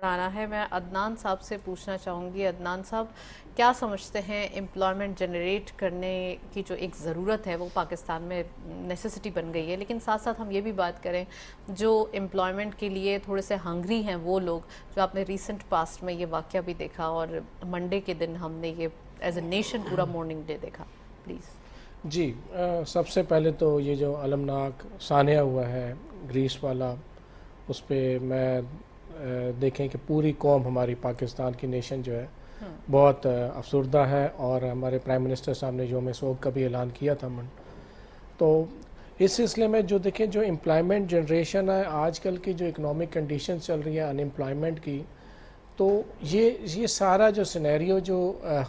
پڑھانا ہے. میں عدنان صاحب سے پوچھنا چاہوں گی. عدنان صاحب کیا سمجھتے ہیں امپلائمنٹ جنریٹ کرنے کی جو ایک ضرورت ہے وہ پاکستان میں نیسیسٹی بن گئی ہے، لیکن ساتھ ساتھ ہم یہ بھی بات کریں جو امپلائمنٹ کے لیے تھوڑے سے ہنگری ہیں وہ لوگ، جو آپ نے ریسنٹ پاسٹ میں یہ واقعہ بھی دیکھا اور منڈے کے دن ہم نے یہ ایز اے نیشن پورا مارننگ ڈے دیکھا. پلیز. جی، سب سے پہلے تو یہ جو المناک سانحہ ہوا ہے گریس والا، اس پہ میں دیکھیں کہ پوری قوم ہماری پاکستان کی نیشن جو ہے بہت افسردہ ہے، اور ہمارے پرائم منسٹر صاحب نے یوم سوگ کا بھی اعلان کیا تھا. تو اس سلسلے میں جو دیکھیں جو امپلائمنٹ جنریشن ہے آج کل کی جو اکنامک کنڈیشن چل رہی ہے ان امپلائمنٹ کی، تو یہ سارا جو سینیریو جو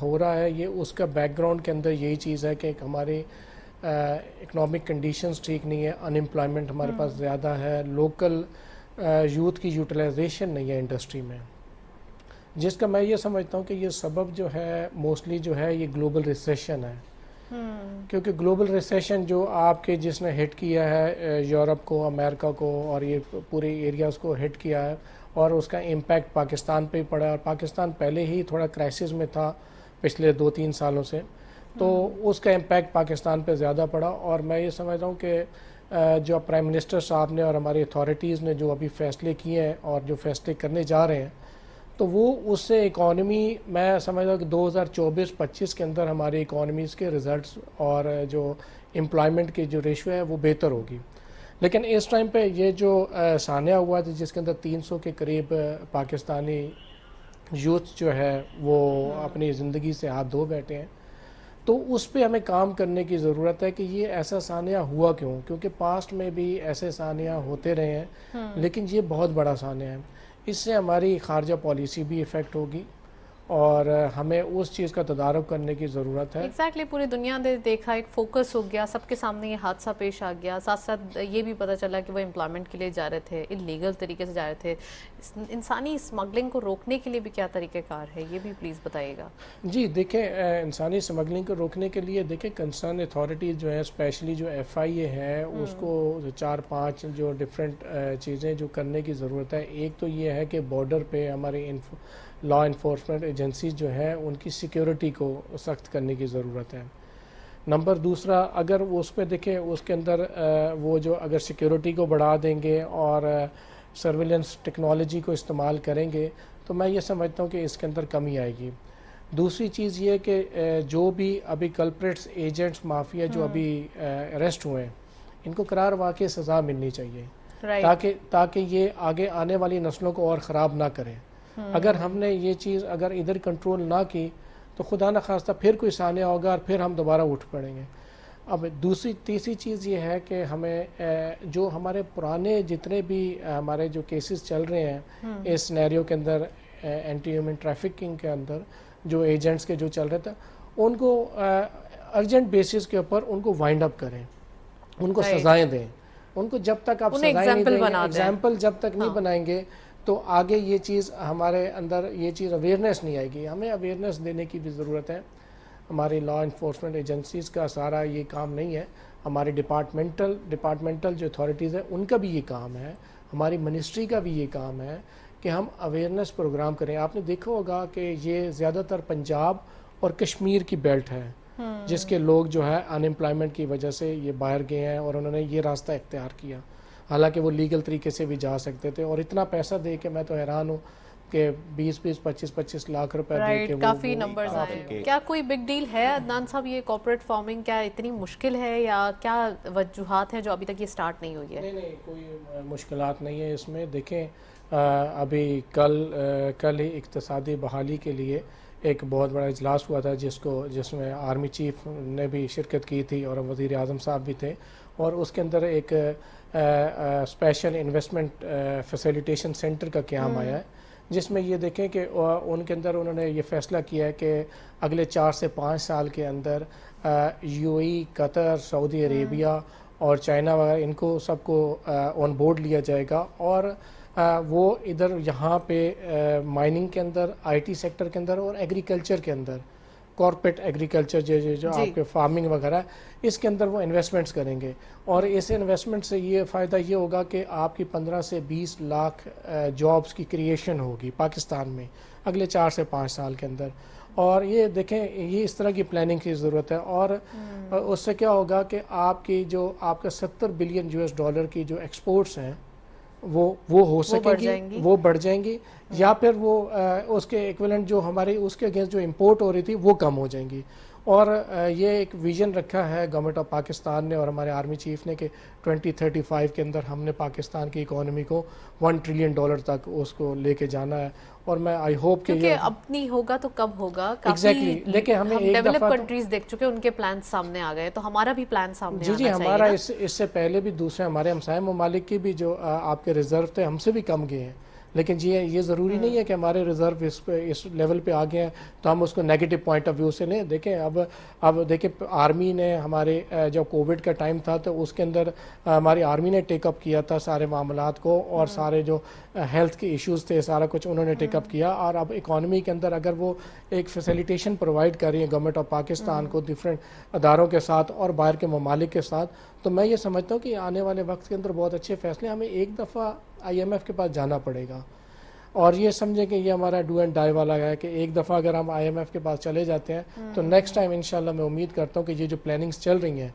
ہو رہا ہے یہ اس کا بیک گراؤنڈ کے اندر یہی چیز ہے کہ ہماری اکنامک کنڈیشنز ٹھیک نہیں ہے، ان امپلائمنٹ ہمارے پاس زیادہ ہے، لوکل یوتھ کی یوٹیلائزیشن نہیں ہے انڈسٹری میں، جس کا میں یہ سمجھتا ہوں کہ یہ سبب جو ہے موسٹلی جو ہے یہ گلوبل ریسیشن ہے. کیونکہ گلوبل ریسیشن جو آپ کے جس نے ہٹ کیا ہے یورپ کو، امریکہ کو، اور یہ پورے ایریاز کو ہٹ کیا ہے، اور اس کا امپیکٹ پاکستان پہ ہی پڑا، اور پاکستان پہلے ہی تھوڑا کرائسس میں تھا پچھلے 2-3 سالوں سے، تو اس کا امپیکٹ پاکستان پہ زیادہ پڑا. اور میں یہ سمجھتا ہوں کہ جو پرائم منسٹر صاحب نے اور ہماری اتھارٹیز نے جو ابھی فیصلے کیے ہیں اور جو فیصلے کرنے جا رہے ہیں، تو وہ اس سے اکانومی، میں سمجھتا ہوں کہ 2024-25 کے اندر ہماری اکانومیز کے ریزلٹس اور جو امپلائمنٹ کی جو ریشو ہے وہ بہتر ہوگی. لیکن اس ٹائم پہ یہ جو سانحہ ہوا تھا جس کے اندر 300 کے قریب پاکستانی یوتھ جو ہے وہ اپنی زندگی سے ہاتھ دھو بیٹھے ہیں، تو اس پہ ہمیں کام کرنے کی ضرورت ہے کہ یہ ایسا سانحہ ہوا کیوں، کیونکہ پاسٹ میں بھی ایسے سانحہ ہوتے رہے ہیں، لیکن یہ بہت بڑا سانحہ ہے. اس سے ہماری خارجہ پالیسی بھی افیکٹ ہوگی، اور ہمیں اس چیز کا تدارک کرنے کی ضرورت ہے. ایگزیکٹلی پوری دنیا نے دیکھا، ایک فوکس ہو گیا، سب کے سامنے یہ حادثہ پیش آ گیا، ساتھ ساتھ یہ بھی پتہ چلا کہ وہ امپلائمنٹ کے لیے جا رہے تھے، انلیگل طریقے سے جا رہے تھے. انسانی اسمگلنگ کو روکنے کے لیے بھی کیا طریقہ کار ہے، یہ بھی پلیز بتائیے گا. جی دیکھیں، انسانی اسمگلنگ کو روکنے کے لیے دیکھیں کنسرن اتھارٹیز جو ہے، اسپیشلی جو FIA ہے، اس کو 4-5 جو ڈفرینٹ چیزیں جو کرنے کی ضرورت ہے. ایک تو یہ ہے کہ بارڈر پہ ہمارے لا انفورسمنٹ ایجنسیز جو ہیں ان کی سیکیورٹی کو سخت کرنے کی ضرورت ہے. نمبر دوسرا، اگر اس پہ دیکھیں اس کے اندر وہ جو اگر سیکیورٹی کو بڑھا دیں گے اور سرویلنس ٹیکنالوجی کو استعمال کریں گے، تو میں یہ سمجھتا ہوں کہ اس کے اندر کمی آئے گی. دوسری چیز یہ کہ جو بھی ابھی کلپریٹس، ایجنٹس، مافیا جو ابھی اریسٹ ہوئے ہیں، ان کو قرار واقعی سزا ملنی چاہیے، تاکہ یہ آگے آنے والی نسلوں کو اور خراب نہ کریں. اگر ہم نے یہ چیز اگر ادھر کنٹرول نہ کی تو خدا نخواستہ پھر کوئی سانحہ ہوگا اور پھر ہم دوبارہ اٹھ پڑیں گے. اب تیسری چیز یہ ہے کہ ہمیں جو ہمارے پرانے جتنے بھی ہمارے جو کیسز چل رہے ہیں اس سینیریو کے اندر، اینٹی ہیومن ٹریفکنگ کے اندر جو ایجنٹس کے جو چل رہے تھے، ان کو ارجنٹ بیسس کے اوپر ان کو وائنڈ اپ کریں، ان کو سزائیں دیں. ان کو جب تک آپ سزائیں نہیں دیں گے، ایگزامپل جب تک نہیں بنائیں گے، تو آگے یہ چیز ہمارے اندر یہ چیز اویئرنیس نہیں آئے گی. ہمیں اویئرنیس دینے کی بھی ضرورت ہے. ہماری لا انفورسمنٹ ایجنسیز کا سارا یہ کام نہیں ہے، ہماری ڈپارٹمنٹل جو اتھارٹیز ہیں ان کا بھی یہ کام ہے، ہماری منسٹری کا بھی یہ کام ہے کہ ہم اویئرنیس پروگرام کریں. آپ نے دیکھا ہوگا کہ یہ زیادہ تر پنجاب اور کشمیر کی بیلٹ ہے جس کے لوگ جو ہے ان امپلائمنٹ کی وجہ سے یہ باہر گئے ہیں اور انہوں نے یہ راستہ اختیار کیا، حالانکہ وہ لیگل طریقے سے بھی جا سکتے تھے. اور اتنا پیسہ دے کے میں تو حیران ہوں کہ 20-25 لاکھ روپے دے کے کافی نمبرز آئے. کیا کوئی بگ ڈیل ہے عدنان صاحب یہ کارپوریٹ فارمنگ؟ کیا اتنی مشکل ہے یا کیا وجوہات ہیں جو ابھی تک یہ سٹارٹ نہیں ہوئی ہے؟ نہیں، کوئی مشکلات نہیں ہے اس میں. دیکھیں ابھی کل ہی اقتصادی بحالی کے لیے ایک بہت بڑا اجلاس ہوا تھا جس میں آرمی چیف نے بھی شرکت کی تھی اور وزیر اعظم صاحب بھی تھے، اور اس کے اندر ایک اسپیشل انویسٹمنٹ فیسیلیٹیشن سینٹر کا قیام آیا ہے، جس میں یہ دیکھیں کہ ان کے اندر انہوں نے یہ فیصلہ کیا ہے کہ اگلے 4 سے 5 سال کے اندر UAE، قطر، سعودی عربیہ اور چائنا وغیرہ ان کو سب کو آن بورڈ لیا جائے گا، اور وہ ادھر یہاں پہ مائننگ کے اندر، IT سیکٹر کے اندر اور ایگریکلچر کے اندر کارپوریٹ ایگریکلچر جو آپ کے فارمنگ وغیرہ اس کے اندر وہ انویسٹمنٹس کریں گے، اور اس انویسٹمنٹ سے یہ فائدہ یہ ہوگا کہ آپ کی 15 سے 20 لاکھ جابس کی کریشن ہوگی پاکستان میں اگلے 4 سے 5 سال کے اندر. اور یہ دیکھیں یہ اس طرح کی پلاننگ کی ضرورت ہے، اور اس سے کیا ہوگا کہ آپ کی جو آپ کا $70 بلین کی جو ایکسپورٹس ہیں وہ ہو سکیں گی، وہ بڑھ جائیں گی، یا پھر وہ اس کے ایکویلنٹ جو ہماری اس کے اگینسٹ جو امپورٹ ہو رہی تھی وہ کم ہو جائیں گی. اور یہ ایک ویژن رکھا ہے گورنمنٹ آف پاکستان نے اور ہمارے آرمی چیف نے کہ 2035 کے اندر ہم نے پاکستان کی اکانومی کو $1 ٹریلین تک اس کو لے کے جانا ہے. اور میں آئی ہوپ کہ یہ اپنی ہوگا تو کب ہوگا. ایگزیکٹلی دیکھیں ہمیں ایک دفعہ ڈیولپ کنٹریز دیکھ چکے، ان کے پلان سامنے آ گئے، تو ہمارا بھی پلان سامنے آنا چاہیے. ہمارا اس سے پہلے بھی دوسرے ہمارے ہمسائے ممالک کی بھی جو آپ کے ریزرو تھے ہم سے بھی کم گئے ہیں، لیکن یہ ضروری نہیں ہے کہ ہمارے ریزرو اس لیول پہ آ گئے ہیں تو ہم اس کو نیگیٹو پوائنٹ آف ویو سے لیں. دیکھیں اب دیکھیں آرمی نے ہمارے جب کووڈ کا ٹائم تھا تو اس کے اندر ہماری آرمی نے ٹیک اپ کیا تھا سارے معاملات کو، اور سارے جو ہیلتھ کے ایشوز تھے سارا کچھ انہوں نے ٹیک اپ کیا. اور اب اکانومی کے اندر اگر وہ ایک فیسیلیٹیشن پرووائڈ کر رہی ہے گورنمنٹ آف پاکستان کو ڈفرینٹ اداروں کے ساتھ اور باہر کے ممالک کے ساتھ، تو میں یہ سمجھتا ہوں کہ آنے والے وقت کے اندر بہت اچھے فیصلے. ہمیں ایک دفعہ IMF کے پاس جانا پڑے گا، اور یہ سمجھیں کہ یہ ہمارا ڈو اینڈ ڈائی والا ہے کہ ایک دفعہ اگر ہم IMF کے پاس چلے جاتے ہیں تو نیکسٹ ٹائم انشاءاللہ میں امید کرتا ہوں کہ یہ جو پلاننگز چل رہی ہیں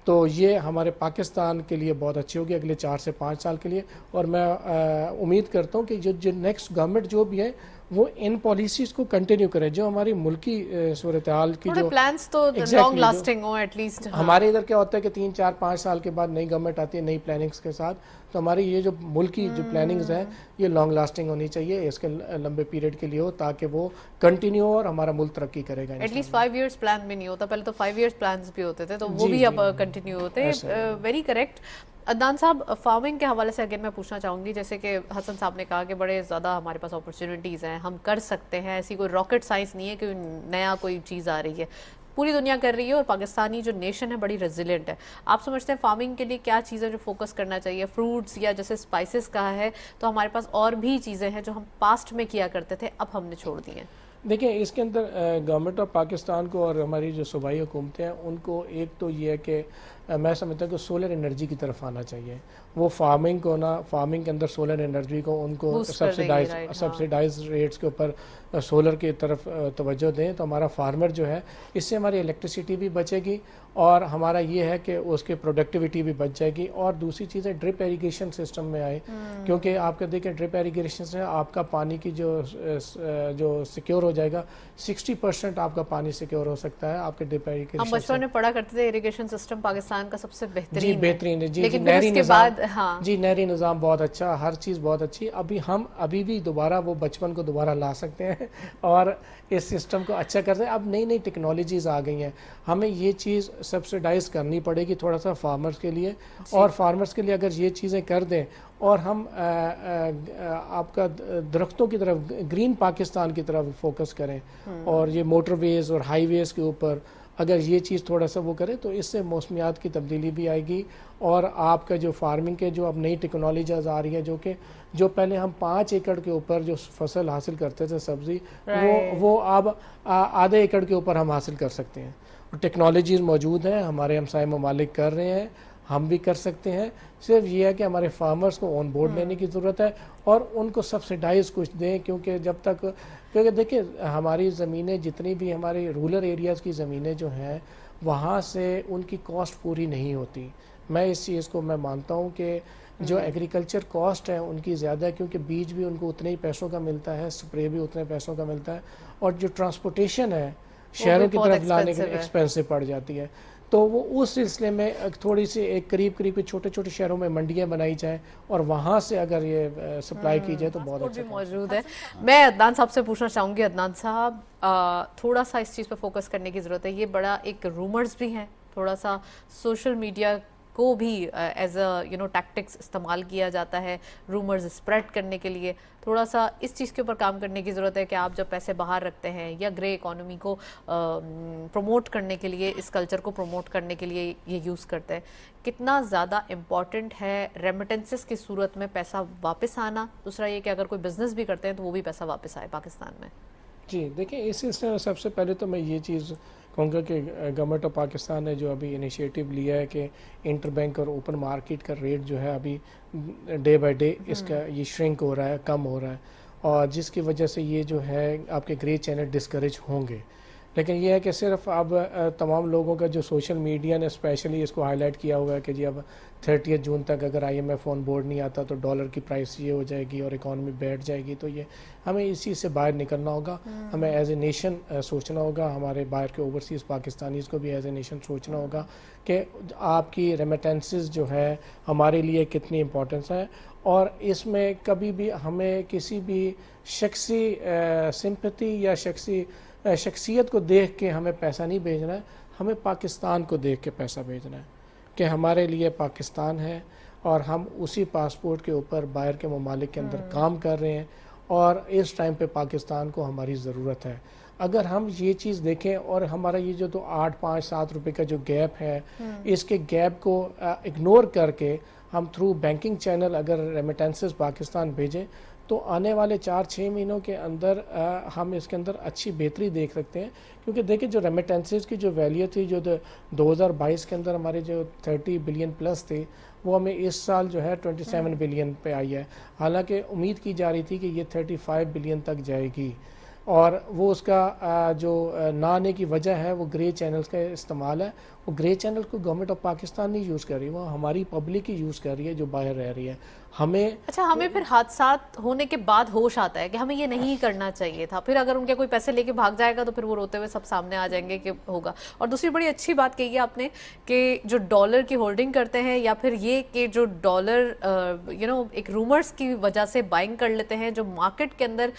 تو یہ ہمارے پاکستان کے لیے بہت اچھی ہوگی اگلے 4 سے 5 سال کے لیے. اور میں امید کرتا ہوں کہ جو نیکسٹ گورنمنٹ جو بھی ہے وہ ان پالیسیز کو کنٹینیو کرے، جو ہماری ملکی صورتحال کی جو پلانز تو لانگ لاسٹنگ ہوں ایٹ لیسٹ. ہمارے ادھر کیا ہوتا ہے کہ 3 4 5 سال کے بعد نئی گورنمنٹ آتی ہے نئی پلاننگز کے ساتھ، تو ہماری یہ جو ملکی جو پلاننگز ہیں یہ لانگ لاسٹنگ ہونی چاہیے، اس کے لمبے پیریڈ کے لیے ہو تاکہ وہ کنٹینیو ہو اور ہمارا ملک ترقی کرے گا. ایٹ لیسٹ 5 ایئرس پلان بھی نہیں ہوتا، پہلے تو 5 ایئرس پلانز بھی ہوتے تھے تو وہ بھی اب کنٹینیو ہوتے ہیں. Very correct. عدنان صاحب، فارمنگ کے حوالے سے اگین میں پوچھنا چاہوں گی، جیسے کہ حسن صاحب نے کہا کہ بڑے زیادہ ہمارے پاس اپرچونیٹیز ہیں، ہم کر سکتے ہیں، ایسی کوئی راکٹ سائنس نہیں ہے کہ نیا کوئی چیز آ رہی ہے، پوری دنیا کر رہی ہے اور پاکستانی جو نیشن ہے بڑی ریزیلینٹ ہے. آپ سمجھتے ہیں فارمنگ کے لیے کیا چیزیں جو فوکس کرنا چاہیے؟ فروٹس یا جیسے اسپائسز کہا ہے، تو ہمارے پاس اور بھی چیزیں ہیں جو ہم پاسٹ میں کیا کرتے تھے اب ہم نے چھوڑ دی ہیں. دیکھیں اس کے اندر گورنمنٹ آف پاکستان کو اور ہماری جو صوبائی حکومتیں ہیں ان کو ایک تو یہ ہے کہ میں سمجھتا ہوں کہ سولر انرجی کی طرف آنا چاہیے. وہ فارمنگ کے اندر سولر انرجی کو ان کو سبسیڈائز ریٹس کے اوپر سولر کی طرف توجہ دیں تو ہمارا فارمر جو ہے اس سے ہماری الیکٹریسٹی بھی بچے گی اور ہمارا یہ ہے کہ اس کی پروڈکٹیوٹی بھی بچ جائے گی. اور دوسری چیز ہے ڈرپ ایریگیشن سسٹم میں آئے، کیونکہ آپ کا دیکھیں ڈرپ ایریگیشن سے آپ کا پانی کی جو سیکیور ہو جائے گا 60% آپ کا پانی سیکیور ہو سکتا ہے آپ کے ڈرپ ایریگیشن. ہم بچپن میں پڑھا کرتے تھے ایریگیشن سسٹم پاکستان کا سب سے بہترین ہے. جی نہری نظام، جی نہری نظام بہت اچھا، ہر چیز بہت اچھی. ابھی بھی دوبارہ وہ بچپن کو دوبارہ لا سکتے ہیں اور اس سسٹم کو اچھا کر سکتے ہیں. اب نئی ٹیکنالوجیز آ گئی ہیں، ہمیں یہ چیز سبسیڈائز کرنی پڑے گی تھوڑا سا فارمرز کے لیے. اور فارمرز کے لیے اگر یہ چیزیں کر دیں اور ہم آپ کا درختوں کی طرف گرین پاکستان کی طرف فوکس کریں اور یہ موٹر ویز اور ہائی ویز کے اوپر اگر یہ چیز تھوڑا سا وہ کرے تو اس سے موسمیات کی تبدیلی بھی آئے گی. اور آپ کا جو فارمنگ کے جو اب نئی ٹیکنالوجیز آ رہی ہے جو پہلے ہم 5 ایکڑ کے اوپر جو فصل حاصل کرتے تھے سبزی وہ اب آدھے ایکڑ کے اوپر ہم حاصل کر سکتے ہیں. ٹیکنالوجیز موجود ہیں، ہمارے ہمسائے ممالک کر رہے ہیں، ہم بھی کر سکتے ہیں. صرف یہ ہے کہ ہمارے فارمرز کو آن بورڈ لینے کی ضرورت ہے اور ان کو سبسیڈائز کچھ دیں، کیونکہ دیکھیں ہماری زمینیں جتنی بھی ہماری رورل ایریاز کی زمینیں جو ہیں وہاں سے ان کی کاسٹ پوری نہیں ہوتی. میں اس چیز کو میں مانتا ہوں کہ جو ایگریکلچر کاسٹ ہے ان کی زیادہ ہے، کیونکہ بیج بھی ان کو اتنے ہی پیسوں کا ملتا ہے، سپرے بھی اتنے پیسوں کا ملتا ہے، اور جو ٹرانسپورٹیشن ہے شہروں کی طرف لانے کے لیے ایکسپینسو پڑ جاتی ہے. تو وہ اس سلسلے میں تھوڑی سی ایک قریب چھوٹے چھوٹے شہروں میں منڈیاں بنائی جائیں اور وہاں سے اگر یہ سپلائی کی جائے تو بہت اچھا موجود ہے. میں عدنان صاحب سے پوچھنا چاہوں گی، عدنان صاحب تھوڑا سا اس چیز پہ فوکس کرنے کی ضرورت ہے. یہ بڑا ایک رومرز بھی ہیں، تھوڑا سا سوشل میڈیا کو بھی ایز اے ٹیکٹکس استعمال کیا جاتا ہے رومرز اسپریڈ کرنے کے لیے. تھوڑا سا اس چیز کے اوپر کام کرنے کی ضرورت ہے کہ آپ جب پیسے باہر رکھتے ہیں یا گرے اکانومی کو پروموٹ کرنے کے لیے، اس کلچر کو پروموٹ کرنے کے لیے یہ یوز کرتے ہیں، کتنا زیادہ امپورٹنٹ ہے ریمیٹنسز کی صورت میں پیسہ واپس آنا؟ دوسرا یہ کہ اگر کوئی بزنس بھی کرتے ہیں تو وہ بھی پیسہ واپس آئے پاکستان میں. جی دیکھیں اس سلسلے میں سب سے پہلے تو میں یہ چیز کہوں گا کہ گورنمنٹ آف پاکستان نے جو ابھی انیشیٹو لیا ہے کہ انٹر بینک اور اوپن مارکیٹ کا ریٹ جو ہے ابھی ڈے بائی ڈے اس کا یہ شرنک ہو رہا ہے، کم ہو رہا ہے، اور جس کی وجہ سے یہ جو ہے آپ کے گرے چینل ڈسکریج ہوں گے. لیکن یہ ہے کہ صرف اب تمام لوگوں کا جو سوشل میڈیا نے اسپیشلی اس کو ہائی لائٹ کیا ہوا ہے کہ جی اب 30 جون تک اگر IMF آن بورڈ نہیں آتا تو ڈالر کی پرائس یہ ہو جائے گی اور اکانومی بیٹھ جائے گی. تو یہ ہمیں اس چیز سے باہر نکلنا ہوگا، ہمیں ایز اے نیشن سوچنا ہوگا، ہمارے باہر کے اوورسیز پاکستانیز کو بھی ایز اے نیشن سوچنا ہوگا کہ آپ کی ریمیٹنسز جو ہے ہمارے لیے کتنی امپورٹنس ہے، اور اس میں کبھی بھی ہمیں کسی بھی شخصی سمپتھی یا شخصیت کو دیکھ کے ہمیں پیسہ نہیں بھیجنا ہے، ہمیں پاکستان کو دیکھ کے پیسہ بھیجنا ہے کہ ہمارے لیے پاکستان ہے اور ہم اسی پاسپورٹ کے اوپر باہر کے ممالک کے اندر کام کر رہے ہیں، اور اس ٹائم پہ پاکستان کو ہماری ضرورت ہے. اگر ہم یہ چیز دیکھیں اور ہمارا یہ جو 8 5 7 روپے کا جو گیپ ہے، اس کے گیپ کو اگنور کر کے ہم تھرو بینکنگ چینل اگر ریمیٹنسز پاکستان بھیجیں تو آنے والے 4-6 مہینوں کے اندر ہم اس کے اندر اچھی بہتری دیکھ سکتے ہیں. کیونکہ دیکھیں جو ریمیٹنسز کی جو ویلیو تھی جو 2022 کے اندر ہمارے جو 30 بلین پلس تھی، وہ ہمیں اس سال جو ہے 27 بلین پہ آئی ہے، حالانکہ امید کی جا رہی تھی کہ یہ 35 بلین تک جائے گی. اور وہ اس کا جو نہ آنے کی وجہ ہے وہ گرے چینلز کا استعمال ہے. وہ گرے چینل کو گورنمنٹ آف پاکستان نہیں یوز کر رہی، وہ ہماری پبلک ہی یوز کر رہی ہے جو باہر رہ رہی ہے. ہمیں پھر حادثات ہونے کے بعد ہوش آتا ہے کہ ہمیں یہ نہیں کرنا چاہیے تھا، پھر اگر ان کے کوئی پیسے لے کے بھاگ جائے گا تو پھر وہ روتے ہوئے سب سامنے آ جائیں گے کہ ہوگا. اور دوسری بڑی اچھی بات کہی ہے آپ نے کہ جو ڈالر کی ہولڈنگ کرتے ہیں یا پھر یہ کہ جو ڈالر ایک رومرز کی وجہ سے بائنگ کر لیتے ہیں، جو مارکیٹ کے اندر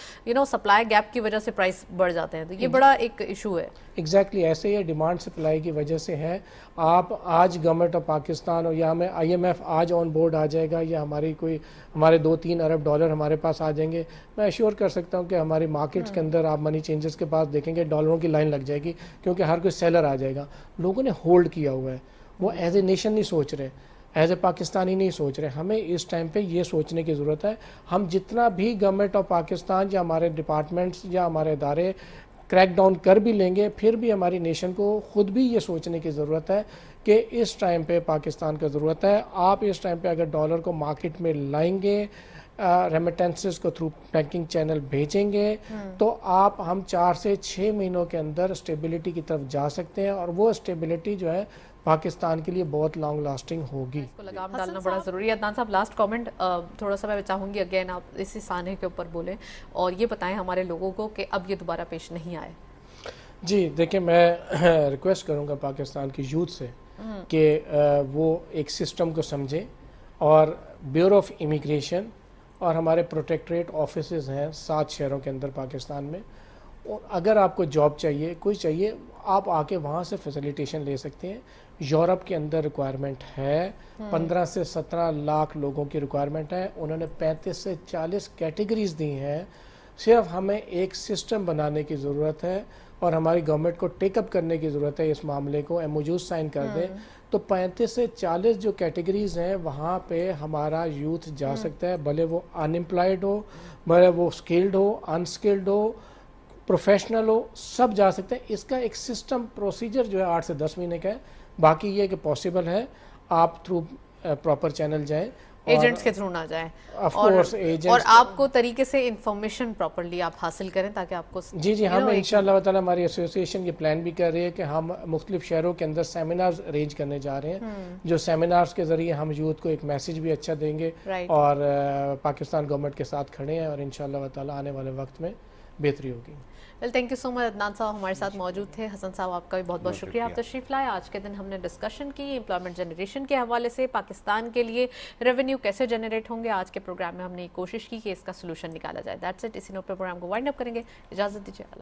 سپلائی گیپ کی وجہ سے پرائس بڑھ جاتے ہیں، تو یہ بڑا ایک ایشو ہے. ایگزیکٹلی ایسے ہی ڈیمانڈ سپلائی کی وجہ سے ہے. آپ آج گورنمنٹ آف پاکستان اور یا ہمیں IMF آج آن بورڈ آ جائے گا یا ہمارے 2-3 ارب ڈالر ہمارے پاس آ جائیں گے، میں ایشور کر سکتا ہوں کہ ہماری مارکیٹس کے اندر آپ منی چینجز کے پاس دیکھیں گے ڈالروں کی لائن لگ جائے گی، کیونکہ ہر کوئی سیلر آ جائے گا. لوگوں نے ہولڈ کیا ہوا ہے، وہ ایز اے نیشن نہیں سوچ رہے، ایز اے پاکستانی نہیں سوچ رہے. ہمیں اس ٹائم پہ یہ سوچنے کی ضرورت ہے. ہم جتنا بھی گورنمنٹ آف پاکستان یا ہمارے ڈپارٹمنٹس یا ہمارے ادارے کریک ڈاؤن کر بھی لیں گے، پھر بھی ہماری نیشن کو خود بھی یہ سوچنے کی ضرورت ہے کہ اس ٹائم پہ پاکستان کا ضرورت ہے. آپ اس ٹائم پہ اگر ڈالر کو مارکیٹ میں لائیں گے، ریمیٹنسز کو تھرو بینکنگ چینل بھیجیں گے، تو ہم 4 سے 6 مہینوں کے اندر اسٹیبلٹی کی طرف جا سکتے ہیں، اور وہ اسٹیبلٹی جو ہے پاکستان کے لیے بہت لانگ لاسٹنگ ہوگی. اس کو لگام ڈالنا بڑا ضروری ہے. عدنان صاحب لاسٹ کامنٹ تھوڑا سا میں چاہوں گی اگین آپ اسی سانحے کے اوپر بولیں اور یہ بتائیں ہمارے لوگوں کو کہ اب یہ دوبارہ پیش نہیں آئے. جی دیکھیں میں ریکویسٹ کروں گا پاکستان کی یوتھ سے کہ وہ ایک سسٹم کو سمجھیں، اور بیورو آف امیگریشن اور ہمارے پروٹیکٹریٹ آفیسز ہیں 7 شہروں کے اندر پاکستان میں، اور اگر آپ کو جاب چاہیے، کوئی چاہیے، آپ آ کے وہاں سے فیسیلیٹیشن لے سکتے ہیں. یورپ کے اندر ریکوائرمنٹ ہے، 15 سے 17 لاکھ لوگوں کی ریکوائرمنٹ ہے. انہوں نے 35 سے 40 کیٹیگریز دی ہیں. صرف ہمیں ایک سسٹم بنانے کی ضرورت ہے اور ہماری گورنمنٹ کو ٹیک اپ کرنے کی ضرورت ہے اس معاملے کو. MOUs سائن کر دیں تو 35 سے 40 جو کیٹیگریز ہیں وہاں پہ ہمارا یوتھ جا سکتا ہے، بھلے وہ ان امپلائڈ ہو، بھلے وہ اسکلڈ ہو، انسکلڈ ہو، پروفیشنل ہو، سب جا سکتے ہیں. اس کا ایک سسٹم پروسیجر جو ہے 8 سے 10 مہینے کا ہے. باقی یہ کہ پاسبل ہے آپ تھرو پراپر چینل جائیں، ایجنٹس کے تھرو نہ جائیں، اور آپ کو طریقے سے انفارمیشن پراپرلی آپ حاصل کریں تاکہ آپ کو جی ہم انشاءاللہ تعالی ہماری ایسوسیشن یہ پلان بھی کر رہی ہے کہ ہم مختلف شہروں کے اندر سیمینارز ارینج کرنے جا رہے ہیں، جو سیمینارز کے ذریعے ہم یوتھ کو ایک میسج بھی اچھا دیں گے اور پاکستان گورنمنٹ کے ساتھ کھڑے ہیں، اور انشاءاللہ تعالی آنے والے وقت میں بہتری ہوگی. تھینک یو سو مچ. عدنان صاحب ہمارے ساتھ موجود تھے. حسن صاحب آپ کا بھی بہت بہت شکریہ، آپ تشریف لائے. آج کے دن ہم نے ڈسکشن کی امپلائمنٹ جنریشن کے حوالے سے، پاکستان کے لیے ریونیو کیسے جنریٹ ہوں گے. آج کے پروگرام میں ہم نے کوشش کی کہ اس کا سلوشن نکالا جائے. That's it. اسی نوٹ پہ پروگرام کو وائنڈ اپ کریں گے. اجازت دیجیے.